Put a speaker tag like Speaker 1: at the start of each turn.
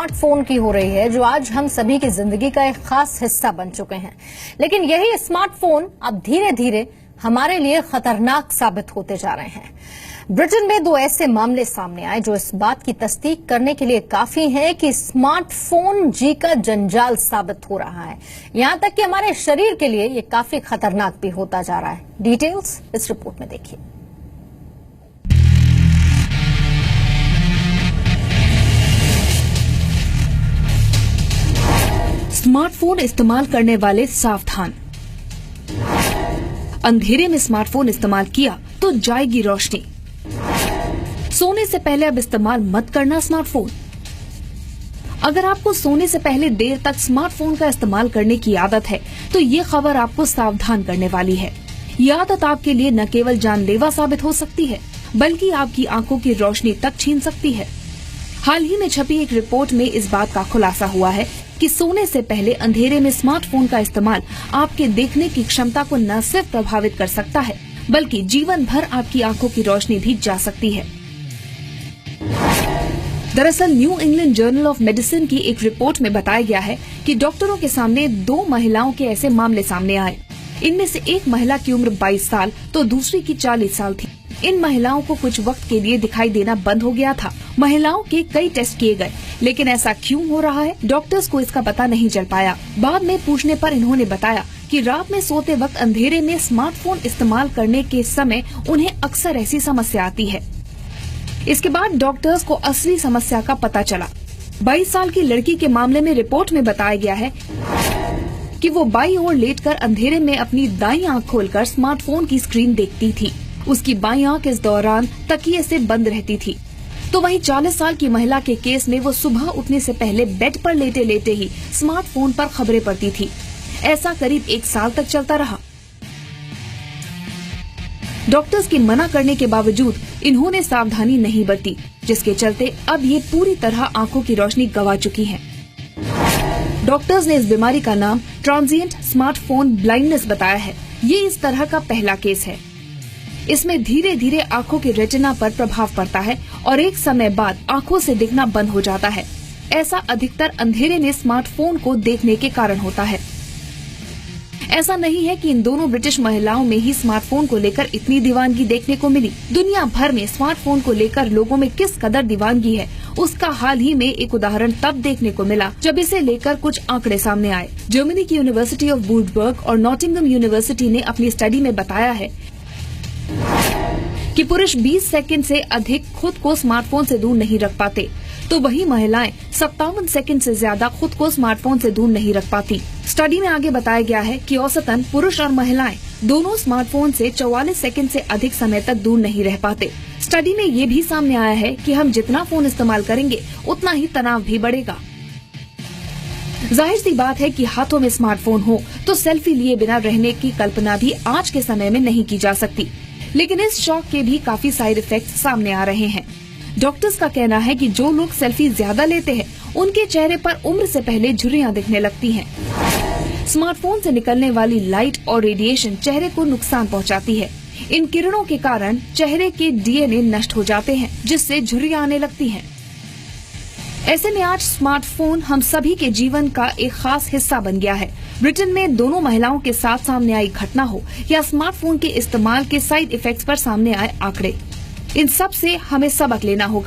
Speaker 1: Smartphone की हो रही है, जो आज हम सभी की जिंदगी का एक खास हिस्सा बन चुके हैं। लेकिन यही स्मार्टफोन अब धीरे धीरे हमारे लिए खतरनाक साबित होते जा रहे हैं। ब्रिटेन में 2 ऐसे मामले सामने आए जो इस बात की तस्दीक करने के लिए काफी हैं कि स्मार्टफोन जी का जंजाल साबित हो रहा है। यहां तक कि हमारे शरीर के लिए ये काफी खतरनाक भी होता जा रहा है। डिटेल्स इस रिपोर्ट में देखिए।
Speaker 2: स्मार्टफोन इस्तेमाल करने वाले सावधान। अंधेरे में स्मार्टफोन इस्तेमाल किया तो जाएगी रोशनी। सोने से पहले अब इस्तेमाल मत करना स्मार्टफोन। अगर आपको सोने से पहले देर तक स्मार्टफोन का इस्तेमाल करने की आदत है तो ये खबर आपको सावधान करने वाली है। ये आदत आपके लिए न केवल जानलेवा साबित हो सकती है बल्कि आपकी आंखों की रोशनी तक छीन सकती है। हाल ही में छपी एक रिपोर्ट में इस बात का खुलासा हुआ है कि सोने से पहले अंधेरे में स्मार्टफोन का इस्तेमाल आपके देखने की क्षमता को न सिर्फ प्रभावित कर सकता है बल्कि जीवन भर आपकी आंखों की रोशनी भी जा सकती है। दरअसल new England journal of medicine की एक रिपोर्ट में बताया गया है कि डॉक्टरों के सामने 2 महिलाओं के ऐसे मामले सामने आए। इनमें से एक महिला की उम्र 22 साल तो दूसरी की 40 साल थी। इन महिलाओं को कुछ वक्त के लिए दिखाई देना बंद हो गया था। महिलाओं के कई टेस्ट किए गए, लेकिन ऐसा क्यों हो रहा है, डॉक्टर्स को इसका पता नहीं चल पाया। बाद में पूछने पर इन्होंने बताया कि रात में सोते वक्त अंधेरे में स्मार्टफोन इस्तेमाल करने के समय उन्हें अक्सर ऐसी समस्या आती है। इसके बाद डॉक्टर्स को असली समस्या का पता चला। 22 साल की लड़की के मामले में रिपोर्ट में बताया गया है कि वो बाईं ओर लेटकर अंधेरे में अपनी दाईं आंख खोलकर स्मार्टफोन की स्क्रीन देखती थी। उसकी बाईं आंख इस दौरान तकिए से बंद रहती थी। तो वहीं 40 साल की महिला के केस में वो सुबह उठने से पहले बेड पर लेटे लेटे ही स्मार्टफोन पर खबरें पढ़ती थी। ऐसा करीब 1 साल तक चलता रहा। डॉक्टर्स की मना करने के बावजूद इन्होंने सावधानी नहीं बरती, जिसके चलते अब ये पूरी तरह आंखों की रोशनी गंवा चुकी हैं। डॉक्टर्स ने इस बीमारी का नाम ट्रांजिएंट स्मार्टफोन ब्लाइंडनेस बताया है। ये इस तरह का पहला केस है। इसमें धीरे धीरे आंखों के रेटिना पर प्रभाव पड़ता है और एक समय बाद आंखों से दिखना बंद हो जाता है। ऐसा अधिकतर अंधेरे में स्मार्टफोन को देखने के कारण होता है। ऐसा नहीं है कि इन दोनों ब्रिटिश महिलाओं में ही स्मार्टफोन को लेकर इतनी दीवानगी देखने को मिली। दुनिया भर में स्मार्टफोन को लेकर लोगों में किस कदर दीवानगी है, उसका हाल ही में एक उदाहरण तब देखने को मिला जब इसे लेकर कुछ आंकड़े सामने आए। जर्मनी की यूनिवर्सिटी ऑफ वुल्फसबर्ग और नॉटिंघम यूनिवर्सिटी ने अपनी स्टडी में बताया है कि पुरुष 20 सेकंड से अधिक खुद को स्मार्टफोन से दूर नहीं रख पाते, तो वही महिलाएं 57 सेकंड से ज्यादा खुद को स्मार्टफोन से दूर नहीं रख पाती। स्टडी में आगे बताया गया है कि औसतन पुरुष और महिलाएं दोनों स्मार्टफोन से 44 सेकंड से अधिक समय तक दूर नहीं रह पाते। स्टडी में ये भी सामने आया है कि हम जितना फोन इस्तेमाल करेंगे उतना ही तनाव भी बढ़ेगा। जाहिर सी बात है कि हाथों में स्मार्टफोन हो तो सेल्फी लिए बिना रहने की कल्पना भी आज के समय में नहीं की जा सकती। लेकिन इस शौक के भी काफी साइड इफेक्ट्स सामने आ रहे हैं। डॉक्टर्स का कहना है कि जो लोग सेल्फी ज्यादा लेते हैं उनके चेहरे पर उम्र से पहले झुर्रियां दिखने लगती हैं। स्मार्टफोन से निकलने वाली लाइट और रेडिएशन चेहरे को नुकसान पहुंचाती है। इन किरणों के कारण चेहरे के डीएनए नष्ट हो जाते हैं, जिससे झुर्रियां आने लगती हैं। ऐसे में आज स्मार्टफोन हम सभी के जीवन का एक खास हिस्सा बन गया है। ब्रिटेन में दोनों महिलाओं के साथ सामने आई घटना हो या स्मार्टफोन के इस्तेमाल के साइड इफेक्ट्स पर सामने आए आंकड़े, इन सब से हमें सबक लेना होगा।